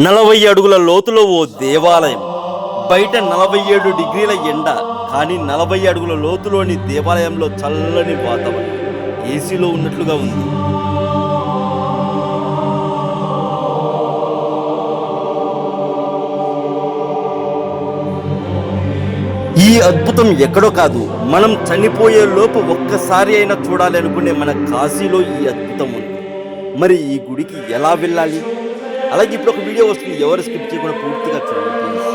40 అడుగుల లోతులో ఓ దేవాలయం. బయట 47 డిగ్రీల ఎండ, కానీ 40 అడుగుల లోతులోని దేవాలయంలో చల్లని వాతావరణం, ఏసీలో ఉన్నట్లుగా ఉంది. ఈ అద్భుతం ఎక్కడో కాదు, మనం చనిపోయే లోపు ఒక్కసారి అయినా చూడాలి అనుకునే మన కాశీలో ఈ అద్భుతం ఉంది. మరి ఈ గుడికి ఎలా వెళ్ళాలి? అలాగే ఇప్పుడు ఒక వీడియో వస్తుంది, ఎవరు స్కిప్ చేయకుండా పూర్తిగా చూడండి ప్లీజ్.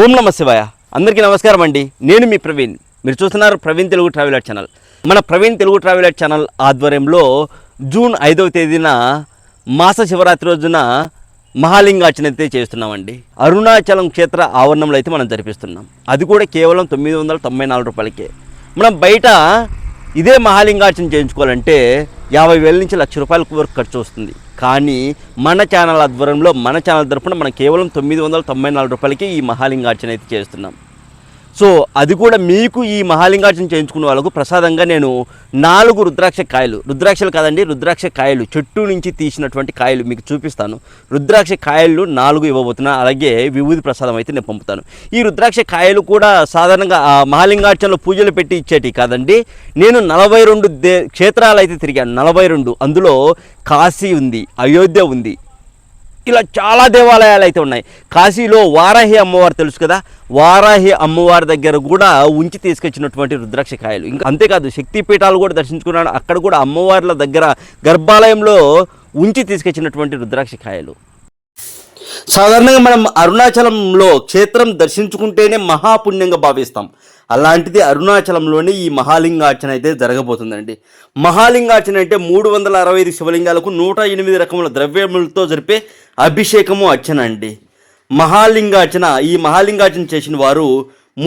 ఓం నమ శివాయ. అందరికీ నమస్కారం అండి. నేను మీ ప్రవీణ్. మీరు చూస్తున్నారు ప్రవీణ్ తెలుగు ట్రావెలర్ ఛానల్. మన ప్రవీణ్ తెలుగు ట్రావెలర్ ఛానల్ ఆధ్వర్యంలో జూన్ 5వ తేదీన మాస శివరాత్రి రోజున మహాలింగార్చన అయితే చేస్తున్నామండి. అరుణాచలం క్షేత్ర ఆవరణంలో అయితే మనం జరిపిస్తున్నాం. అది కూడా కేవలం 994 రూపాయలకే. మనం బయట ఇదే మహాలింగార్చన చేయించుకోవాలంటే 50,000 నుంచి ₹1,00,000 వరకు ఖర్చు వస్తుంది. కానీ మన ఛానల్ ఆధ్వర్యంలో మన ఛానల్ తరఫున మనం కేవలం 994 రూపాయలకి ఈ మహాలింగార్చన అయితే చేస్తున్నాం. సో అది కూడా మీకు ఈ మహాలింగార్చన చేయించుకున్న వాళ్ళకు ప్రసాదంగా నేను 4 రుద్రాక్షలు కాదండి, రుద్రాక్ష కాయలు, చెట్టు నుంచి తీసినటువంటి కాయలు మీకు చూపిస్తాను. రుద్రాక్ష కాయలు 4 ఇవ్వబోతున్నా. అలాగే విభూది ప్రసాదం అయితే నేను పంపుతాను. ఈ రుద్రాక్ష కాయలు కూడా సాధారణంగా మహాలింగార్చనలో పూజలు పెట్టి ఇచ్చేటి కాదండి. నేను 42 క్షేత్రాలు అయితే తిరిగాను. 42, అందులో కాశీ ఉంది, అయోధ్య ఉంది, ఇలా చాలా దేవాలయాలు అయితే ఉన్నాయి. కాశీలో వారాహి అమ్మవారు తెలుసు కదా, వారాహి అమ్మవారి దగ్గర కూడా ఉంచి తీసుకొచ్చినటువంటి రుద్రాక్ష కాయలు. ఇంకా అంతేకాదు, శక్తిపీఠాలు కూడా దర్శించుకున్నాను. అక్కడ కూడా అమ్మవార్ల దగ్గర గర్భాలయంలో ఉంచి తీసుకొచ్చినటువంటి రుద్రాక్ష కాయలు. సాధారణంగా మనం అరుణాచలంలో క్షేత్రం దర్శించుకుంటేనే మహాపుణ్యంగా భావిస్తాం. అలాంటిది అరుణాచలంలోనే ఈ మహాలింగార్చన అయితే జరగబోతుందండి. మహాలింగార్చన అంటే 365 శివలింగాలకు 108 రకముల ద్రవ్యములతో జరిపే అభిషేకము అర్చన అండి. ఈ మహాలింగార్చన చేసిన వారు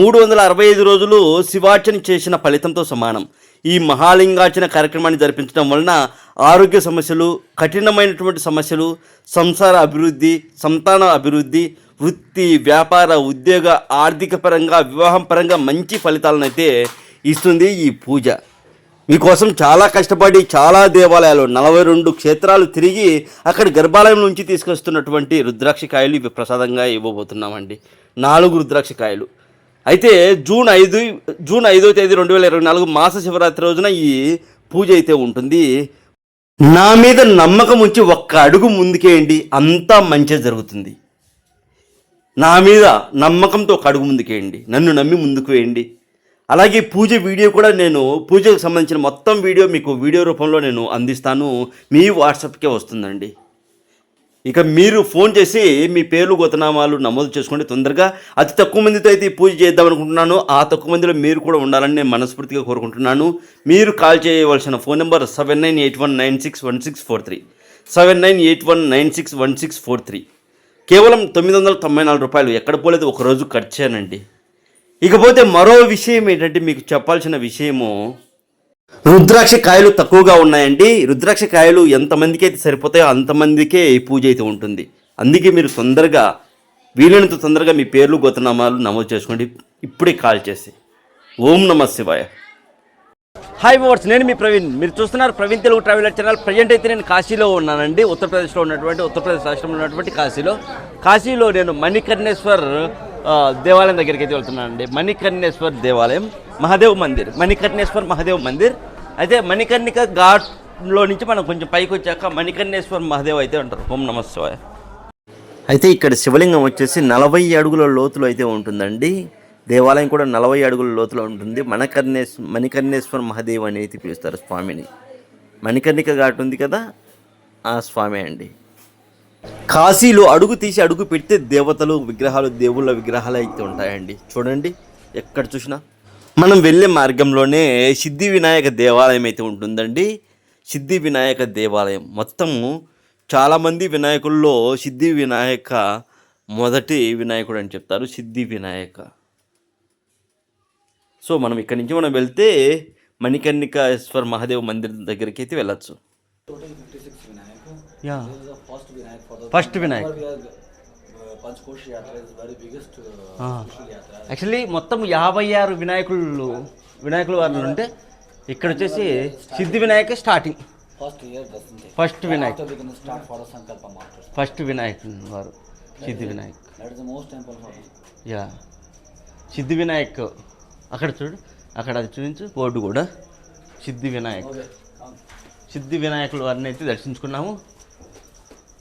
365 రోజులు శివార్చన చేసిన ఫలితంతో సమానం. ఈ మహాలింగార్చన కార్యక్రమాన్ని జరిపించడం వలన ఆరోగ్య సమస్యలు, కఠినమైనటువంటి సమస్యలు, సంసార అభివృద్ధి, సంతాన అభివృద్ధి, వృత్తి, వ్యాపార, ఉద్యోగ, ఆర్థిక పరంగా, వివాహం పరంగా మంచి ఫలితాలను అయితే ఇస్తుంది ఈ పూజ. మీకోసం చాలా కష్టపడి చాలా దేవాలయాలు 42 క్షేత్రాలు తిరిగి అక్కడ గర్భాలయం నుంచి తీసుకొస్తున్నటువంటి రుద్రాక్ష కాయలు ఇవి ప్రసాదంగా ఇవ్వబోతున్నామండి. 4 రుద్రాక్ష కాయలు. అయితే జూన్ 5వ తేదీ 2024 మాస శివరాత్రి రోజున ఈ పూజ అయితే ఉంటుంది. నా మీద నమ్మకం ఉంచి ఒక్క అడుగు ముందుకేయండి, అంతా మంచి జరుగుతుంది. నా మీద నమ్మకంతో ఒక అడుగు ముందుకేయండి, నన్ను నమ్మి ముందుకు వేయండి. అలాగే పూజ వీడియో కూడా నేను పూజకు సంబంధించిన మొత్తం వీడియో మీకు వీడియో రూపంలో నేను అందిస్తాను. మీ వాట్సాప్కే వస్తుందండి. ఇక మీరు ఫోన్ చేసి మీ పేర్లు గోతనామాలు నమోదు చేసుకోండి తొందరగా. అతి తక్కువ మందితో అయితే ఈ పూజ చేద్దాం అనుకుంటున్నాను. ఆ తక్కువ మందిలో మీరు కూడా ఉండాలని నేను మనస్ఫూర్తిగా కోరుకుంటున్నాను. మీరు కాల్ చేయవలసిన ఫోన్ నెంబర్ 7981961643, 7981961643. కేవలం 994 రూపాయలు. ఎక్కడ పోలేదు, ఒకరోజు ఖర్చేనండి. ఇకపోతే మరో విషయం ఏంటంటే, మీకు చెప్పాల్సిన విషయము, రుద్రాక్ష కాయలు తక్కువగా ఉన్నాయండి. రుద్రాక్ష కాయలు ఎంతమందికి అయితే సరిపోతాయో అంతమందికే ఈ పూజ అయితే ఉంటుంది. అందుకే మీరు వీలైనంత తొందరగా మీ పేర్లు గోతనామాలు నమోదు చేసుకోండి ఇప్పుడే కాల్ చేసి. ఓం నమ శివాయ. హాయ్ వ్యూవర్స్, నేను మీ ప్రవీణ్. మీరు చూస్తున్నారు Praveen Telugu traveller channel. Present అయితే నేను కాశీలో ఉన్నానండి. ఉత్తరప్రదేశ్ రాష్ట్రంలో ఉన్నటువంటి కాశీలో నేను మణికర్ణేశ్వర్ దేవాలయం దగ్గరికి అయితే వెళ్తున్నానండి. మణికర్ణేశ్వర్ దేవాలయం, మణికర్ణేశ్వర్ మహాదేవ్ మందిర్. అయితే మణికర్ణిక ఘాట్లో నుంచి మనం కొంచెం పైకి వచ్చాక మణికర్ణేశ్వర్ మహాదేవ్ అయితే ఉంటారు. ఓం నమ శివాయ. అయితే ఇక్కడ శివలింగం వచ్చేసి 40 అడుగుల లోతులో అయితే ఉంటుందండి. దేవాలయం కూడా 40 అడుగుల లోతులో ఉంటుంది. మణికర్ణేశ్వర్ మహాదేవ్ అనేది పిలుస్తారు స్వామిని. మణికర్ణిక ఘాట్ ఉంది కదా, ఆ స్వామి అండి. కాశీలో అడుగు తీసి అడుగు పెడితే దేవతలు విగ్రహాలు, దేవుళ్ళ విగ్రహాలు అయితే ఉంటాయండి. చూడండి, ఎక్కడ చూసినా. మనం వెళ్ళే మార్గంలోనే సిద్ధి వినాయక దేవాలయం అయితే ఉంటుందండి. సిద్ధి వినాయక దేవాలయం మొత్తము చాలామంది వినాయకుల్లో సిద్ధి వినాయక మొదటి వినాయకుడు అని చెప్తారు. సిద్ధి వినాయక సో మనం ఇక్కడి నుంచి మనం వెళ్తే మణికర్ణికేశ్వర్ మహాదేవ్ మందిర్ దగ్గరికి అయితే వెళ్ళచ్చు. Total 56 Vinayak. Yeah, This is the first Vinayak for the first Vinayak. Panchkoshi Yatra is very biggest spiritual yatra. Actually మొత్తం 56 వినాయకులు వారు ఉంటే ఇక్కడ వచ్చేసి సిద్ధి Vinayaka starting. First year doesn't take. First Vinayak, After we can start for the Sankalpa Masters. First Vinayak వారు సిద్ధి Vinayak. That is the most temple for us. Yeah, సిద్ధి వినాయక్ అక్కడ చూడు, అక్కడ అది చూపించు బోర్డు కూడా సిద్ధి వినాయక్. Okay, come. సిద్ధి వినాయకుల వారిని అయితే దర్శించుకున్నాము.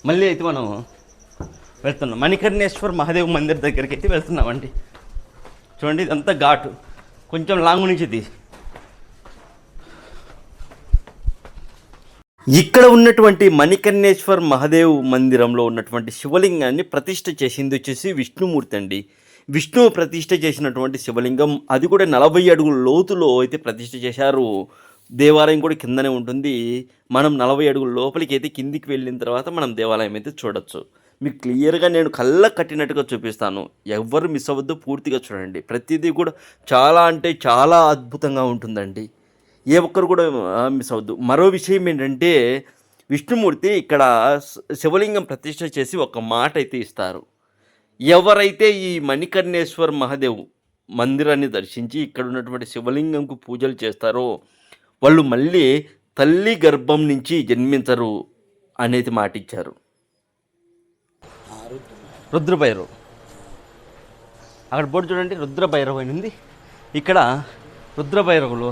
మళ్ళీ అయితే మనం వెళ్తున్నాం మణికర్ణేశ్వర్ మహాదేవ్ మందిర్ దగ్గరికి అయితే వెళ్తున్నామండి. చూడండి ఇదంతా ఘాటు, కొంచెం లాంగ్ నుంచి ఇది. ఇక్కడ ఉన్నటువంటి మణికర్ణేశ్వర్ మహాదేవ్ మందిరంలో ఉన్నటువంటి శివలింగాన్ని ప్రతిష్ఠ చేసింది వచ్చేసి విష్ణుమూర్తి అండి. విష్ణువు ప్రతిష్ఠ చేసినటువంటి శివలింగం, అది కూడా 40 అడుగుల లోతులో అయితే ప్రతిష్ఠ చేశారు. దేవాలయం కూడా కిందనే ఉంటుంది. మనం 40 అడుగుల లోపలికి అయితే కిందికి వెళ్ళిన తర్వాత మనం దేవాలయం అయితే చూడొచ్చు. మీకు క్లియర్గా నేను కళ్ళ కట్టినట్టుగా చూపిస్తాను, ఎవరు మిస్ అవ్వద్దు, పూర్తిగా చూడండి. ప్రతిదీ కూడా చాలా అంటే చాలా అద్భుతంగా ఉంటుందండి, ఏ ఒక్కరు కూడా మిస్ అవ్వద్దు. మరో విషయం ఏంటంటే విష్ణుమూర్తి ఇక్కడ శివలింగం ప్రతిష్ఠ చేసి ఒక మాట అయితే ఇస్తారు. ఎవరైతే ఈ మణికర్ణేశ్వర్ మహాదేవ్ మందిరాన్ని దర్శించి ఇక్కడ ఉన్నటువంటి శివలింగంకు పూజలు చేస్తారో వాళ్ళు మళ్ళీ తల్లి గర్భం నుంచి జన్మించరు అనేది మాట ఇచ్చారు. రుద్రభైరవ్ అక్కడ బోర్డు చూడండి, రుద్రభైరవ్ అని ఉంది. ఇక్కడ రుద్రభైరవులు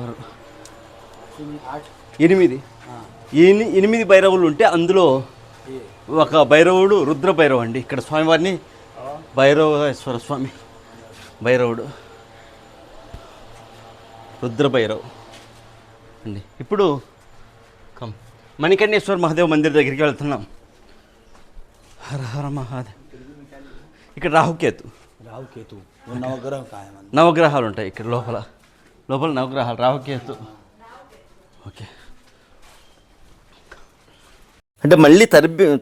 8 భైరవులు ఉంటే అందులో ఒక భైరవుడు రుద్రభైరవ్ అండి. ఇక్కడ స్వామివారిని భైరవేశ్వర స్వామి భైరవుడు రుద్రభైరవ్ అండి. ఇప్పుడు మణికర్ణేశ్వర్ మహాదేవ్ మందిర్ దగ్గరికి వెళ్తున్నాం. హర హర మహాదేవ్. ఇక్కడ రాహుకేతు नवग्रह का है मन. నవగ్రహాలు ఉంటాయి ఇక్కడ లోపల నవగ్రహాలు, రాహుకేతు. ఓకే, అంటే మళ్ళీ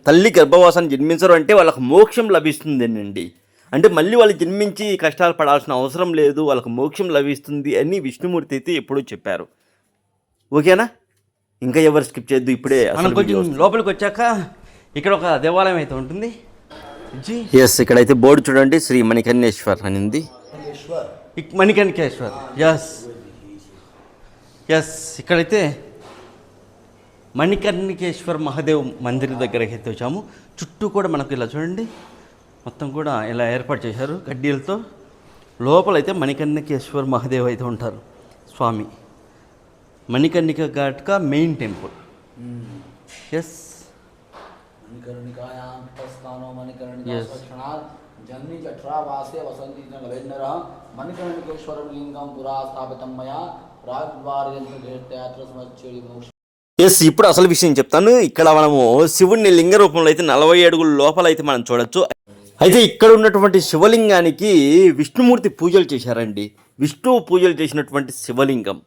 తల్లి గర్భవాసాన్ని జన్మించరు అంటే వాళ్ళకు మోక్షం లభిస్తుందేనండి. అంటే మళ్ళీ వాళ్ళు జన్మించి కష్టాలు పడాల్సిన అవసరం లేదు, వాళ్ళకు మోక్షం లభిస్తుంది అని విష్ణుమూర్తి అయితే ఎప్పుడూ చెప్పారు. ఓకేనా, ఇంకా ఎవరు స్కిప్ చేయొద్దు. ఇప్పుడే మనం కొంచెం లోపలికి వచ్చాక ఇక్కడ ఒక దేవాలయం అయితే ఉంటుంది. ఎస్, ఇక్కడైతే బోర్డు చూడండి, శ్రీ మణికర్ణేశ్వర్ అని ఉంది. మణికర్ణికేశ్వర్, ఎస్ ఇక్కడైతే మణికర్ణికేశ్వర్ మహాదేవ్ మందిర్ దగ్గరకి అయితే వచ్చాము. చుట్టూ కూడా మనకు ఇలా చూడండి, మొత్తం కూడా ఇలా ఏర్పాటు చేశారు గడ్డీలతో. లోపలైతే మణికర్ణికేశ్వర్ మహాదేవ్ అయితే ఉంటారు స్వామి. మణికర్ణిక ఘాట్ కా మెయిన్ టెంపుల్. ఎస్, मणिकर्णिकायां तस्थानो मणिकर्णिका स्वक्षणात् जन्मी जठरावासे वसन्ति च लवेन्नरः मणिकर्णिकेश्वरं लिंगं पुरा स्थापितं मया राजद्वारयन्त्रघेत्यात्र समच्चेरि मोक्ष. ఎస్, ఇప్పుడు అసలు విషయం చెప్తాను. ఇక్కడ మనము శివుణ్ణి లింగ రూపంలో అయితే 40 అడుగుల లోపల అయితే మనం చూడొచ్చు. అయితే ఇక్కడ ఉన్నటువంటి శివలింగానికి విష్ణుమూర్తి పూజలు చేశారండి. విష్ణువు పూజలు చేసినటువంటి శివలింగం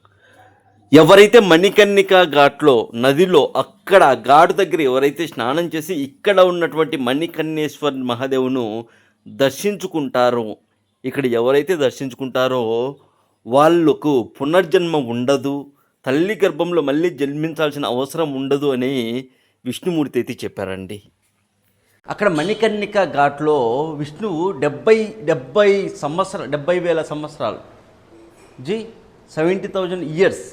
ఎవరైతే మణికర్ణిక ఘాట్లో నదిలో అక్కడ ఘాటు దగ్గర ఎవరైతే స్నానం చేసి ఇక్కడ ఉన్నటువంటి మణికర్ణేశ్వర్ మహాదేవును దర్శించుకుంటారో, ఇక్కడ ఎవరైతే దర్శించుకుంటారో వాళ్ళకు పునర్జన్మ ఉండదు, తల్లి గర్భంలో మళ్ళీ జన్మించాల్సిన అవసరం ఉండదు అని విష్ణుమూర్తి అయితే చెప్పారండి. అక్కడ మణికర్ణిక ఘాట్లో విష్ణువు 70,000 సంవత్సరాలు 70,000 ఇయర్స్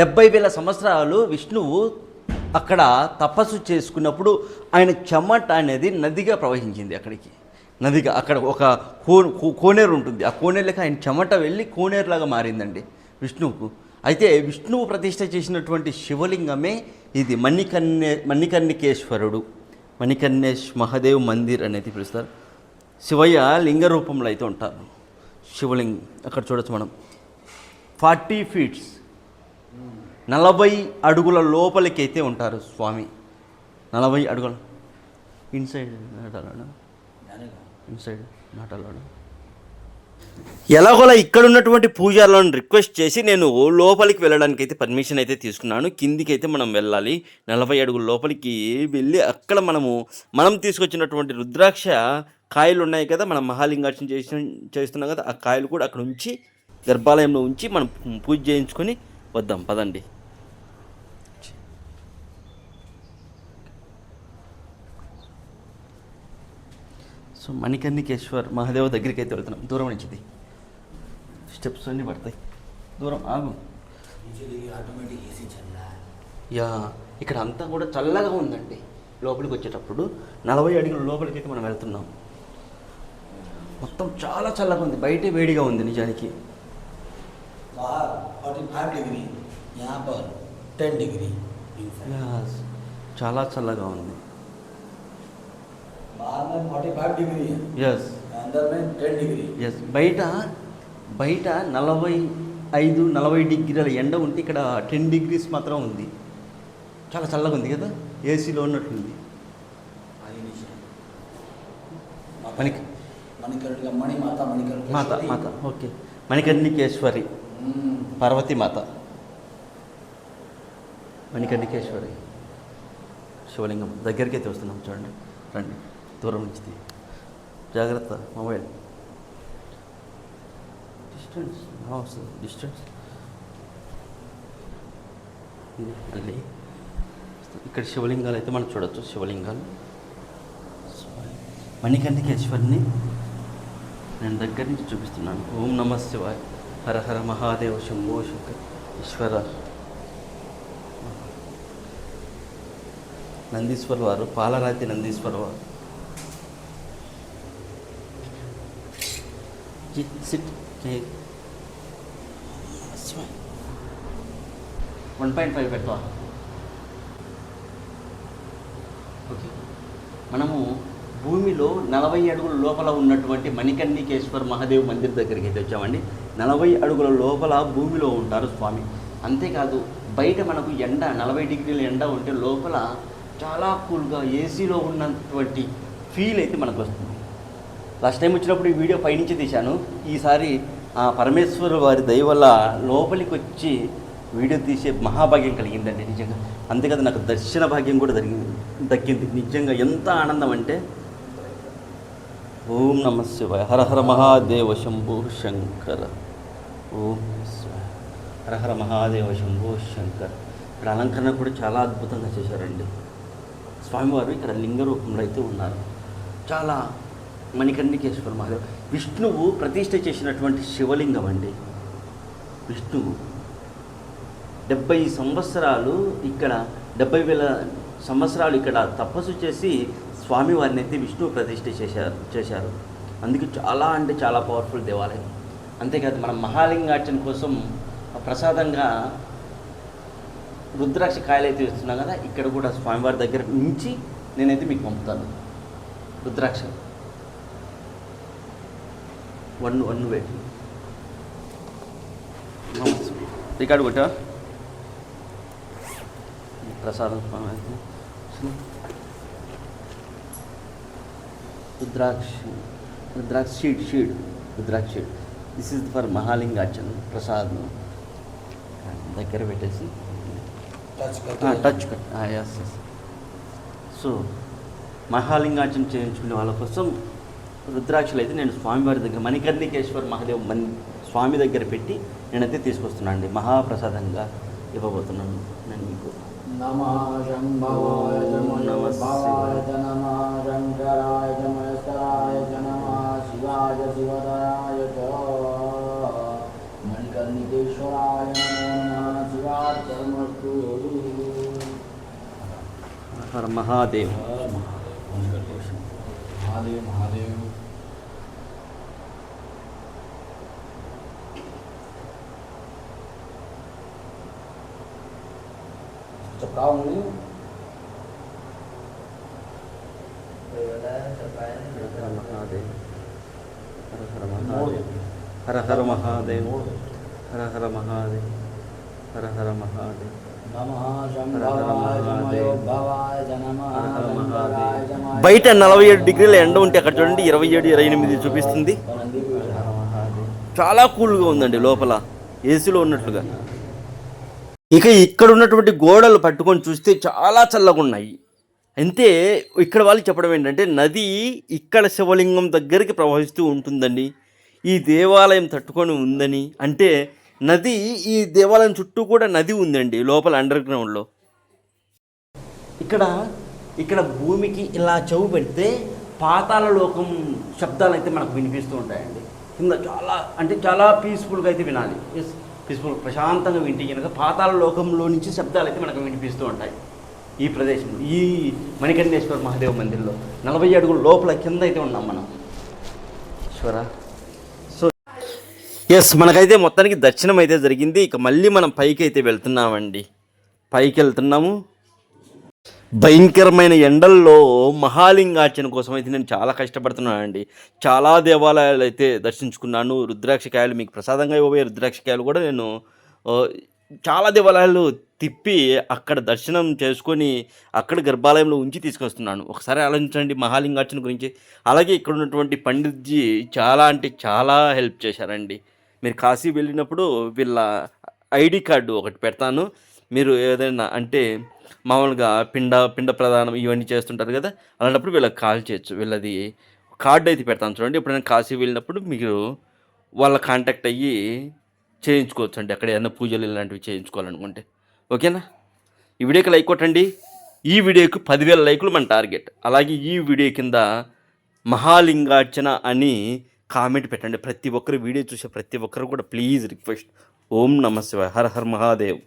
70,000 సంవత్సరాలు విష్ణువు అక్కడ తపస్సు చేసుకున్నప్పుడు ఆయన చెమట అనేది నదిగా ప్రవహించింది. నదిగా అక్కడ ఒక కోనేరు ఉంటుంది, ఆ కోనేరులకి ఆయన చెమట వెళ్ళి కోనేరులాగా మారిందండి విష్ణువుకు. అయితే విష్ణువు ప్రతిష్ఠ చేసినటువంటి శివలింగమే ఇది మణికర్ణికేశ్వరుడు, మణికర్ణేశ్ మహాదేవ్ మందిర్ అనేది పిలుస్తారు. శివయ్య లింగ రూపంలో అయితే ఉంటారు. శివలింగం అక్కడ చూడొచ్చు మనం. 40 feet 40 అడుగుల లోపలికి అయితే ఉంటారు స్వామి. 40 అడుగుల ఇన్సైడ్ నాట్ అలౌడ్. ఎలాగోలా ఇక్కడ ఉన్నటువంటి పూజారులను రిక్వెస్ట్ చేసి నేను లోపలికి వెళ్ళడానికి అయితే పర్మిషన్ అయితే తీసుకున్నాను. కిందికి అయితే మనం వెళ్ళాలి. 40 అడుగుల లోపలికి వెళ్ళి అక్కడ మనం తీసుకొచ్చినటువంటి రుద్రాక్ష కాయలు ఉన్నాయి కదా, మనం మహాలింగార్చన చేస్తున్నాం కదా, ఆ కాయలు కూడా అక్కడ ఉంచి గర్భాలయంలో ఉంచి మనం పూజ చేయించుకొని వద్దాం పదండి. సో మణికర్ణికేశ్వర్ మహాదేవ్ దగ్గరికి అయితే వెళ్తున్నాం. దూరం నుంచిది స్టెప్స్ అన్నీ పడతాయి. దూరం ఆగు. ఆటోమేటిక్ ఏసీ చల్లా. యా ఇక్కడ అంతా కూడా చల్లగా ఉందండి. లోపలికి వచ్చేటప్పుడు 40 అడుగుల లోపలికి అయితే మనం వెళ్తున్నాం. మొత్తం చాలా చల్లగా ఉంది. బయటే వేడిగా ఉంది నిజానికి. बाहर 45 डिग्री, यहाँ पर 10 डिग्री। Yes, చాలా చల్లగా ఉంది. बाहर में 45 डिग्री है, ఎస్ अंदर में 10 डिग्री। ఎస్ బయట 45-40 డిగ్రీల ఎండ ఉంటే ఇక్కడ 10 డిగ్రీస్ మాత్రం ఉంది. చాలా చల్లగా ఉంది కదా, ఏసీలో ఉన్నట్లుంది. మణిక मणिकर्ण का मणि माता मणिकर्ण మాత మాత ఓకే మణికర్ణికేశ్వరి పార్వతీ మాత మణికర్ణికేశ్వరి శివలింగం దగ్గరికి అయితే వస్తున్నాం. చూడండి రండి, దూరం నుంచి జాగ్రత్త. మొబైల్ డిస్టెన్స్ వస్తుంది, డిస్టెన్స్ ఇది మళ్ళీ ఇక్కడ శివలింగాలు అయితే మనం చూడొచ్చు. శివలింగాలు మణికర్ణికేశ్వరిని నేను దగ్గర నుంచి చూపిస్తున్నాను. ఓం నమ శివాయ, హర హర మహాదేవ, శంభో శంకర్, ఈశ్వర. నందీశ్వర వారు, పాలరాతి నందీశ్వర వారు. సిట్ 1.5 పెడతా. ఓకే, మనము భూమిలో 40 అడుగుల లోపల ఉన్నటువంటి మణికర్ణికేశ్వర్ మహాదేవ్ మందిర్ దగ్గరికి అయితే వచ్చామండి. 40 అడుగుల లోపల భూమిలో ఉంటారు స్వామి. అంతేకాదు బయట మనకు ఎండ 40 డిగ్రీల ఎండ ఉంటే లోపల చాలా కూల్గా ఏసీలో ఉన్నటువంటి ఫీల్ అయితే మనకు వస్తుంది. లాస్ట్ టైం వచ్చినప్పుడు ఈ వీడియో పైనుంచి తీశాను. ఈసారి ఆ పరమేశ్వరు వారి దయ వల్ల లోపలికి వచ్చి వీడియో తీసే మహాభాగ్యం కలిగిందండి నిజంగా. అంతేకాదు నాకు దర్శన భాగ్యం కూడా దక్కింది. నిజంగా ఎంత ఆనందం అంటే, ఓం నమ శివాయ, హర హర మహాదేవ, శంభో శంకర. ఓం నమః శివాయ, హర హర మహాదేవ, శంభో శంకర్. ఇక్కడ అలంకరణ కూడా చాలా అద్భుతంగా చేశారండి. స్వామివారు ఇక్కడ లింగ రూపంలో అయితే ఉన్నారు. చాలా మణికర్ణికేశ్వర మహాదేవ్ విష్ణువు ప్రతిష్ఠ చేసినటువంటి శివలింగం అండి. విష్ణువు 70 సంవత్సరాలు ఇక్కడ 70,000 సంవత్సరాలు ఇక్కడ తపస్సు చేసి స్వామివారిని అయితే విష్ణువు ప్రతిష్ఠ చేశారు. అందుకే చాలా అంటే చాలా పవర్ఫుల్ దేవాలయం. అంతేకాదు మనం మహాలింగార్చన కోసం ప్రసాదంగా రుద్రాక్ష కాయలు అయితే ఇస్తున్నాం కదా, ఇక్కడ కూడా స్వామివారి దగ్గర నుంచి నేనైతే మీకు పంపుతాను రుద్రాక్ష. వన్ వెయిట్ రికార్డు కొట్టా. ప్రసాదం స్వామి అయితే రుద్రాక్ష షీడ్. దిస్ ఈజ్ ఫర్ మహాలింగార్చన ప్రసాదం. దగ్గర పెట్టేసి టచ్ కట్. ఎస్. సో మహాలింగార్చన చేయించుకునే వాళ్ళ కోసం రుద్రాక్షలు అయితే నేను స్వామివారి దగ్గర మణికర్ణికేశ్వర్ మహాదేవ్ స్వామి దగ్గర పెట్టి నేనైతే తీసుకొస్తున్నాను అండి. మహాప్రసాదంగా ఇవ్వబోతున్నాను నేను మీకు. नमः शंभवाय च मयोद्भवाय च नमः शंकराय च महेश्वराय च नमः शिवाय शिवधराय च मणिकर्णिकेश्वराय नमो नमः शिवार्पणमस्तु। हर महादेव. महादेव चपकाऊंगी हर हर महादेव, हर हर महादेव, हर हर महादेव. नमः शंभवाय च मयोद्भवाय च नमः शंकराय च महेश्वराय బయట 47 డిగ్రీల ఎండ ఉంటే అక్కడ చూడండి 27-28 చూపిస్తుంది. చాలా కూల్గా ఉందండి లోపల, ఏసీలో ఉన్నట్లుగా. ఇక ఇక్కడ ఉన్నటువంటి గోడలు పట్టుకొని చూస్తే చాలా చల్లగా ఉన్నాయి. అంతే ఇక్కడ వాళ్ళు చెప్పడం ఏంటంటే నది ఇక్కడ శివలింగం దగ్గరికి ప్రవహిస్తూ ఉంటుందండి. ఈ దేవాలయం తట్టుకొని ఉందని అంటే నది, ఈ దేవాలయం చుట్టూ కూడా నది ఉందండి లోపల అండర్ గ్రౌండ్లో. ఇక్కడ ఇక్కడ భూమికి ఇలా చెవు పెడితే పాతాళ లోకం శబ్దాలు అయితే మనకు వినిపిస్తూ ఉంటాయండి. కింద చాలా అంటే చాలా పీస్ఫుల్గా అయితే వినాలి. ఎస్, పీస్ఫుల్ ప్రశాంతంగా వింటే కనుక పాతాళ లోకంలో నుంచి శబ్దాలు అయితే మనకు వినిపిస్తూ ఉంటాయి. ఈ ప్రదేశంలో ఈ మణికంఠేశ్వర మహాదేవ మందిర్లో 40 అడుగుల లోపల కింద అయితే ఉన్నాం మనం. ఈశ్వర. సో ఎస్, మనకైతే మొత్తానికి దర్శనం అయితే జరిగింది. ఇక మళ్ళీ మనం పైకి అయితే వెళ్తున్నామండి. పైకి వెళ్తున్నాము. భయంకరమైన ఎండల్లో మహాలింగార్చన కోసం అయితే నేను చాలా కష్టపడుతున్నానండి. చాలా దేవాలయాలు అయితే దర్శించుకున్నాను. రుద్రాక్షకాయలు మీకు ప్రసాదంగా ఇవ్వబోయే రుద్రాక్షకాయలు కూడా నేను చాలా దేవాలయాలు తిప్పి అక్కడ దర్శనం చేసుకొని అక్కడ గర్భాలయంలో ఉంచి తీసుకొస్తున్నాను. ఒకసారి ఆలోచించండి మహాలింగార్చన గురించి. అలాగే ఇక్కడ ఉన్నటువంటి పండిత్జీ చాలా అంటే చాలా హెల్ప్ చేశారండి. మీరు కాశీ వెళ్ళినప్పుడు వీళ్ళ ఐడి కార్డు ఒకటి పెడతాను. మీరు ఏదైనా అంటే మామూలుగా పిండ ప్రదానం ఇవన్నీ చేస్తుంటారు కదా, అలాంటప్పుడు వీళ్ళకి కాల్ చేయొచ్చు. వీళ్ళది కార్డు అయితే పెడతాను చూడండి. ఎప్పుడైనా కాశీ వెళ్ళినప్పుడు మీరు వాళ్ళ కాంటాక్ట్ అయ్యి చేయించుకోవచ్చు అండి. అక్కడ ఏదైనా పూజలు ఇలాంటివి చేయించుకోవాలనుకుంటే. ఓకేనా? ఈ వీడియోకి లైక్ కొట్టండి. ఈ వీడియోకి 10,000 లైకులు మన టార్గెట్. అలాగే ఈ వీడియో కింద మహాలింగార్చన అని కామెంట్ పెట్టండి. ప్రతి ఒక్కరు వీడియో చూసే ప్రతి ఒక్కరు కూడా ప్లీజ్ రిక్వెస్ట్, ఓం నమ శివాయ, హర హర్ మహాదేవ్,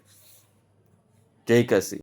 జై కాశీ.